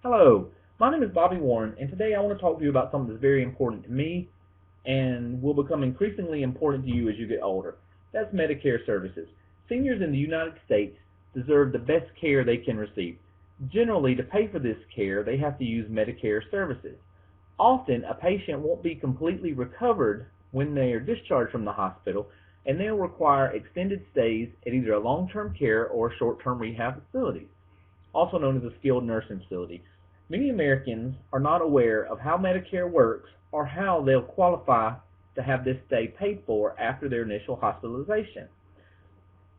Hello, my name is Bobby Warren, and today I want to talk to you about something that's very important to me and will become increasingly important to you as you get older. That's Medicare services. Seniors in the United States deserve the best care they can receive. Generally, to pay for this care, they have to use Medicare services. Often, a patient won't be completely recovered when they are discharged from the hospital, and they'll require extended stays at either a long-term care or short-term rehab facility, also known as a skilled nursing facility. Many Americans are not aware of how Medicare works or how they'll qualify to have this stay paid for after their initial hospitalization.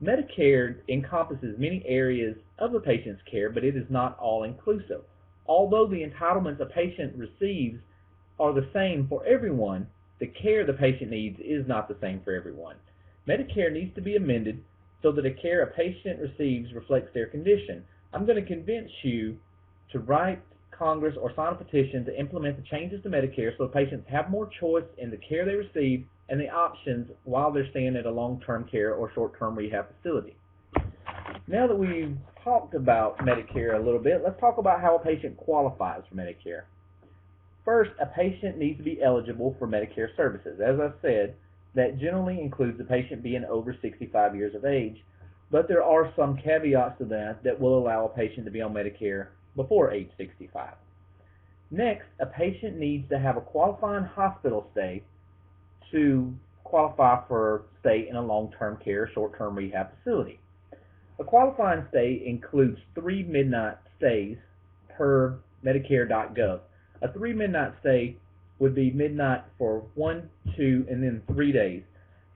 Medicare encompasses many areas of a patient's care, but it is not all-inclusive. Although the entitlements a patient receives are the same for everyone, the care the patient needs is not the same for everyone. Medicare needs to be amended so that the care a patient receives reflects their condition. I'm going to convince you to write Congress or sign a petition to implement the changes to Medicare so patients have more choice in the care they receive and the options while they're staying at a long-term care or short-term rehab facility. Now that we've talked about Medicare a little bit, let's talk about how a patient qualifies for Medicare. First, a patient needs to be eligible for Medicare services. As I said, that generally includes the patient being over 65 years of age, but there are some caveats to that that will allow a patient to be on Medicare before age 65. Next, a patient needs to have a qualifying hospital stay to qualify for stay in a long-term care, short-term rehab facility. A qualifying stay includes 3 midnight stays per Medicare.gov. A 3 midnight stay would be midnight for 1, 2, and then 3 days.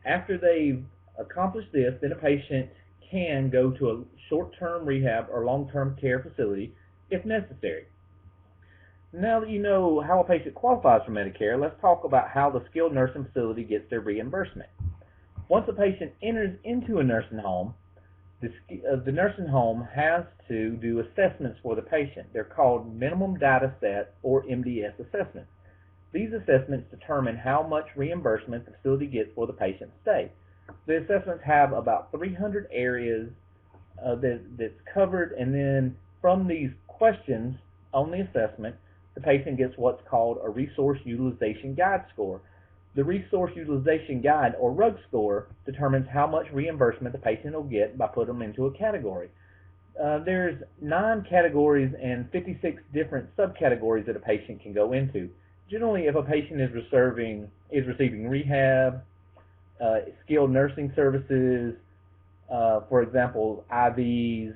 After they've accomplished this, then a patient can go to a short-term rehab or long-term care facility if necessary. Now that you know how a patient qualifies for Medicare, let's talk about how the skilled nursing facility gets their reimbursement. Once a patient enters into a nursing home, the nursing home has to do assessments for the patient. They're called minimum data set or MDS assessments. These assessments determine how much reimbursement the facility gets for the patient's stay. The assessments have about 300 areas that's covered, and then from these questions on the assessment, the patient gets what's called a Resource Utilization Guide score. The Resource Utilization Guide, or RUG score, determines how much reimbursement the patient will get by putting them into a category. There's 9 categories and 56 different subcategories that a patient can go into. Generally, if a patient is receiving rehab, skilled nursing services, for example, IVs,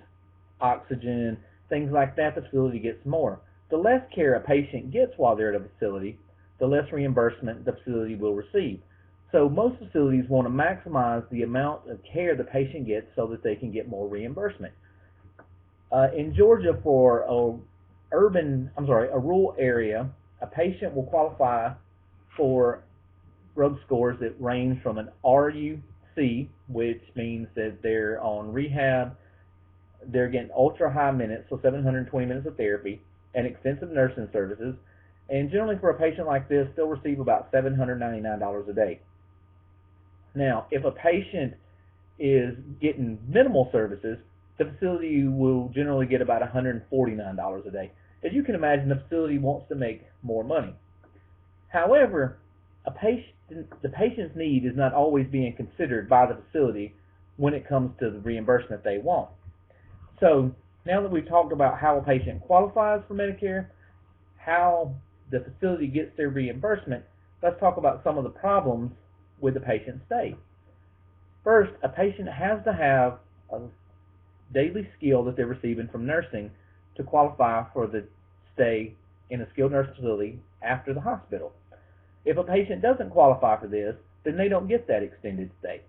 oxygen, things like that, the facility gets more. The less care a patient gets while they're at a facility, the less reimbursement the facility will receive. So most facilities want to maximize the amount of care the patient gets so that they can get more reimbursement. In Georgia, for a rural area, a patient will qualify for RUG scores that range from an RUC, which means that they're on rehab, they're getting ultra high minutes, so 720 minutes of therapy, and extensive nursing services. And generally for a patient like this, they'll receive about $799 a day. Now, if a patient is getting minimal services, the facility will generally get about $149 a day. As you can imagine, the facility wants to make more money. However, the patient's need is not always being considered by the facility when it comes to the reimbursement they want. So now that we've talked about how a patient qualifies for Medicare, how the facility gets their reimbursement, let's talk about some of the problems with the patient's stay. First, a patient has to have a daily skill that they're receiving from nursing to qualify for the stay in a skilled nursing facility after the hospital. If a patient doesn't qualify for this, then they don't get that extended stay.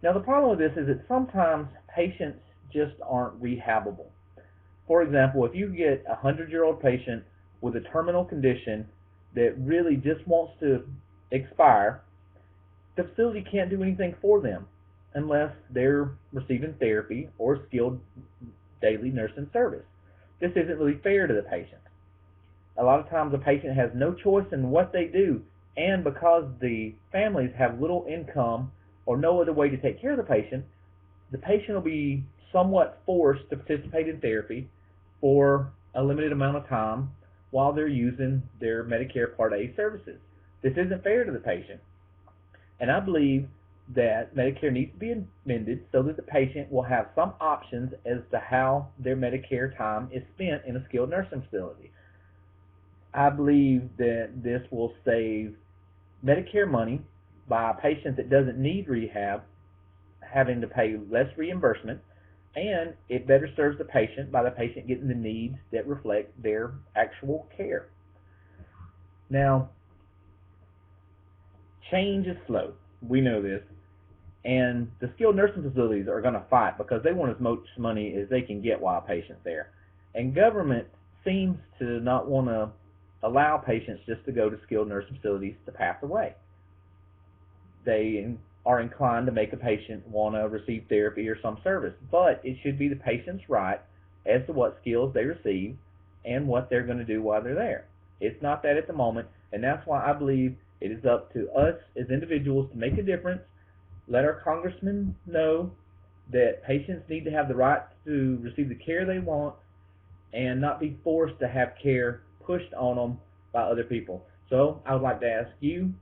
Now, the problem with this is that sometimes patients just aren't rehabable. For example, if you get a 100-year-old patient with a terminal condition that really just wants to expire, the facility can't do anything for them unless they're receiving therapy or skilled daily nursing service. This isn't really fair to the patient. A lot of times the patient has no choice in what they do, and because the families have little income or no other way to take care of the patient will be somewhat forced to participate in therapy for a limited amount of time while they're using their Medicare Part A services. This isn't fair to the patient. And I believe that Medicare needs to be amended so that the patient will have some options as to how their Medicare time is spent in a skilled nursing facility. I believe that this will save Medicare money by a patient that doesn't need rehab having to pay less reimbursement, and it better serves the patient by the patient getting the needs that reflect their actual care. Now, change is slow. We know this. And the skilled nursing facilities are going to fight because they want as much money as they can get while a patient's there. And government seems to not want to allow patients just to go to skilled nursing facilities to pass away. They are inclined to make a patient want to receive therapy or some service, but it should be the patient's right as to what skills they receive and what they're going to do while they're there. It's not that at the moment, and that's why I believe it is up to us as individuals to make a difference. Let our congressmen know that patients need to have the right to receive the care they want and not be forced to have care pushed on them by other people. So I would like to ask you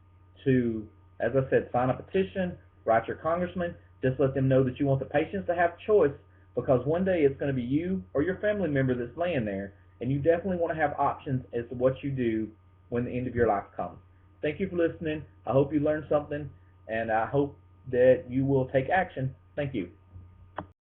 to, as I said, sign a petition, write your congressman, just let them know that you want the patients to have choice, because one day it's going to be you or your family member that's laying there, and you definitely want to have options as to what you do when the end of your life comes. Thank you for listening. I hope you learned something, and I hope that you will take action. Thank you.